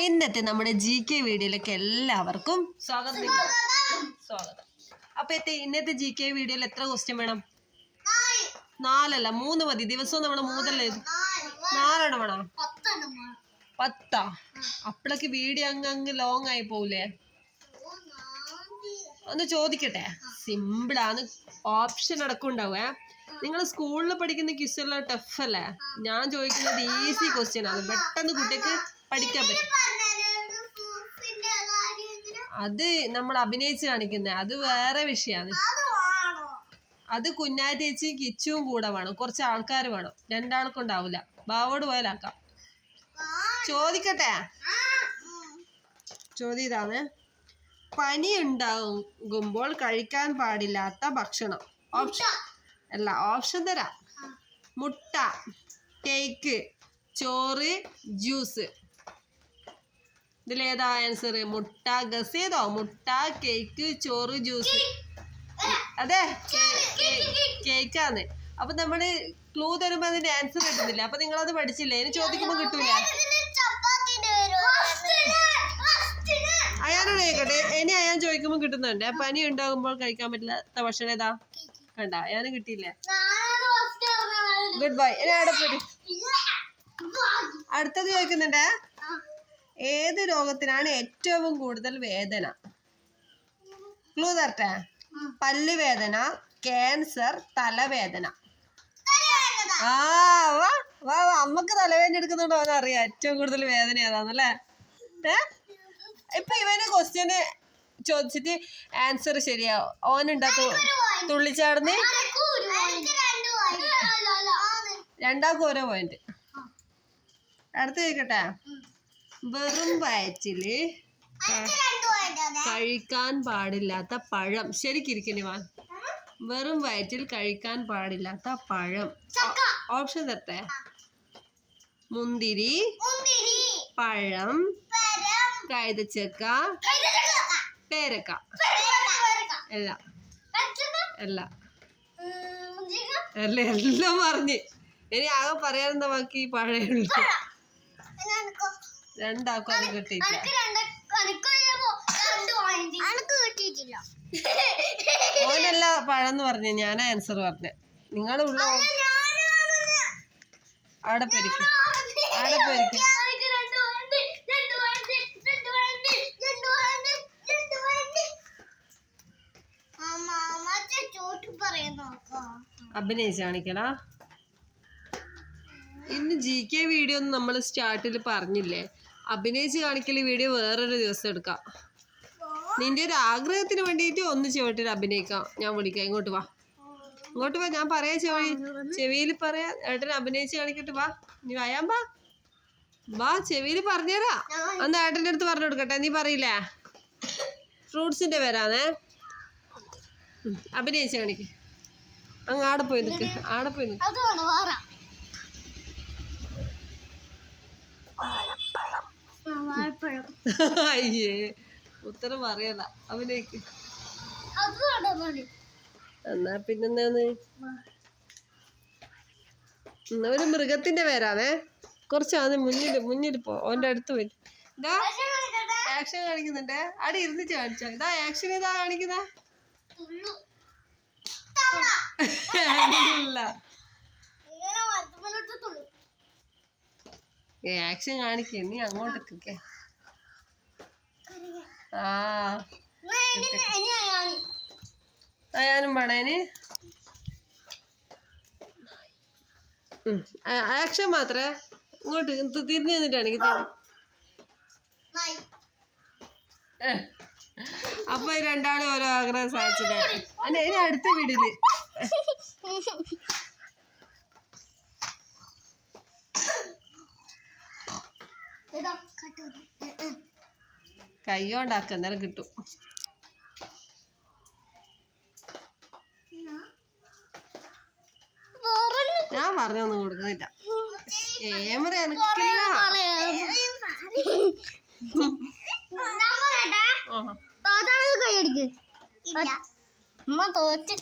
ഇന്നത്തെ നമ്മുടെ GK വീഡിയോയിലേക്ക് എല്ലാവർക്കും സ്വാഗതം. അപ്പൊ ഇന്നത്തെ GK വീഡിയോയിൽ എത്ര ക്വസ്റ്റ്യൻ വേണം? 4 അല്ല 3 മതി. ദിവസവും നമ്മൾ 3 അല്ലേ? 4 എണ്ണം വേണം. 10. അപ്പോഴേക്ക് വീഡിയോ അങ്ങ് ലോങ് ആയി പോവില്ലേ? ഒന്ന് ചോദിക്കട്ടെ. സിമ്പിളാണ്. ഓപ്ഷൻ അടക്കം ഉണ്ടാവേ. നിങ്ങൾ സ്കൂളിൽ പഠിക്കുന്ന ക്വസ്റ്റ്യൻ എല്ലാം ടഫ് അല്ലേ? ഞാൻ ചോദിക്കുന്നത് ഈസി ക്വസ്റ്റ്യൻ ആണ്. പെട്ടെന്ന് കുട്ടിക്ക് പഠിക്കാൻ പറ്റും. അത് നമ്മൾ അഭിനയിച്ച് കാണിക്കുന്നത് അത് വേറെ വിഷയമാണ്. അത് കുഞ്ഞാ ചേച്ചിയും കിച്ചുവും കൂടെ വേണം. കുറച്ച് ആൾക്കാർ വേണം. 2 ആൾക്കും ഉണ്ടാവില്ല. ബാവോട് പോയാലാക്കാം. ചോദിക്കട്ടെ. ചോദ്യതാണ്: പനി ഉണ്ടാകുമ്പോൾ കഴിക്കാൻ പാടില്ലാത്ത ഭക്ഷണം. ഓപ്ഷൻ തരാം. മുട്ട, കേക്ക്, ചോറ്, ജ്യൂസ്. ഇതിലേതാ ആൻസർ? മുട്ട. ഗസ് ചെയ്തോ? മുട്ട, കേക്ക്, ചോറ്, ജ്യൂസ്. അതെ, കേക്കാന്ന്. അപ്പൊ നമ്മള് ക്ലൂ തരുമ്പോ അതിന്റെ ആൻസർ കിട്ടുന്നില്ല. അപ്പൊ നിങ്ങളത് പഠിച്ചില്ലേ? ഇനി ചോദിക്കുമ്പോ കിട്ടൂല. അയാളോട് ചോദിക്കട്ടെ. ഇനി അയാൾ ചോദിക്കുമ്പോ കിട്ടുന്നുണ്ട്. പനി ഉണ്ടാകുമ്പോൾ കഴിക്കാൻ പറ്റില്ലാത്ത ഭക്ഷണം ഏതാ? കണ്ട, അയാന് കിട്ടിയില്ലേ? Good bye. ഇനി അടുത്തത് ചോദിക്കുന്നുണ്ട്: ഏത് രോഗത്തിനാണ് ഏറ്റവും കൂടുതൽ വേദന? ക്ലൂ തരട്ടെ. പല്ല് വേദന, ക്യാൻസർ, തലവേദന. അമ്മക്ക് തലവേദന എടുക്കുന്നുണ്ടോ എന്നറിയാം. ഏറ്റവും കൂടുതൽ വേദന ഏതാന്നല്ലേ? ഇപ്പൊ ഇവന് ക്വസ്റ്റ്യന് ചോദിച്ചിട്ട് ആൻസർ ശരിയാവും. ഓനുണ്ടാ തുള്ളിച്ചാടുന്ന് 2 ഓരോ പോയിന്റ്. അടുത്ത് ചോദിക്കട്ടെ. വെറും വയറ്റില് കഴിക്കാൻ പാടില്ലാത്ത പഴം. ശരിക്കിരിക്കണേ വാ. വെറും വയറ്റിൽ കഴിക്കാൻ പാടില്ലാത്ത പഴം. ഓപ്ഷൻ തരട്ടെ. മുന്തിരി, പഴം, കൈതച്ചക്ക, പേരക്ക. എല്ലാം പറഞ്ഞ്. ഇനി ആകെ പറയാനെന്താ ബാക്കി? പഴയുള്ളൂ. 2 ആൾക്കും അത് കിട്ടിയിട്ടില്ല. ഓനല്ല പഴന്ന് പറഞ്ഞു. ഞാൻ ആൻസർ പറഞ്ഞ. നിങ്ങളുള്ള അവിടെ പരിക്കും. അഭിനയിച്ച് കാണിക്കടാ. ഇന്ന് GK വീഡിയോ ഒന്നും നമ്മൾ സ്റ്റാർട്ടിൽ പറഞ്ഞില്ലേ? അഭിനയിച്ച് കാണിക്കൽ വീഡിയോ വേറൊരു ദിവസം എടുക്കാം. നിന്റെ ഒരു ആഗ്രഹത്തിന് വേണ്ടിയിട്ട് ഒന്ന് ചുവട്ടിൽ അഭിനയിക്കാം. ഞാൻ വിളിക്കാം. ഇങ്ങോട്ട് വാ. ഞാൻ പറയാ. ചെവിയിൽ പറയാ. ഏട്ടൻ അഭിനയിച്ച് കാണിക്കട്ടെ. വാ. നീ വയാൻ വാ. ചെവിയിൽ പറഞ്ഞുതരാ. അന്ന് ഏട്ടൻ്റെ അടുത്ത് പറഞ്ഞു കൊടുക്കട്ടെ. നീ പറയില്ലേ? ഫ്രൂട്ട്സിന്റെ പേരാണേ. അഭിനയിച്ച് കാണിക്ക്. അങ്ങ് ആടെ പോയി നിൽക്ക്. അയ്യേ, ഉത്തരം പറയല. അഭിനയിക്ക്. എന്നാ പിന്നെന്താന്ന്? ഒരു മൃഗത്തിന്റെ പേരാണേ. കുറച്ചാണ് മുന്നിൽ പോ. ഓന്റെ അടുത്ത് വരും. ഇതാ ആക്ഷൻ കാണിക്കുന്നുണ്ട്. അവിടെ ഇരുന്നിട്ട് കാണിച്ചോ. ഇതാ ആക്ഷൻ. ഇതാ കാണിക്കുന്ന ആക്ഷൻ കാണിക്കേ. നീ അങ്ങോട്ടേക്ക്. ഞാനും വേണേന് ആക്ഷൻ മാത്രേ. ഇങ്ങോട്ട് തിരിഞ്ഞു നിന്നിട്ടാണെങ്കിൽ അപ്പൊ 2 ആളും ഓരോ ആഗ്രഹം സാധിച്ചില്ലേ? ഇനി അടുത്ത വീടില് കൈകൊണ്ടാക്ക. അന്നേരം കിട്ടും. ഞാൻ പറഞ്ഞൊന്നും കൊടുക്കുന്നില്ല. ക്യാമറ എനിക്കില്ല. തോറ്റ്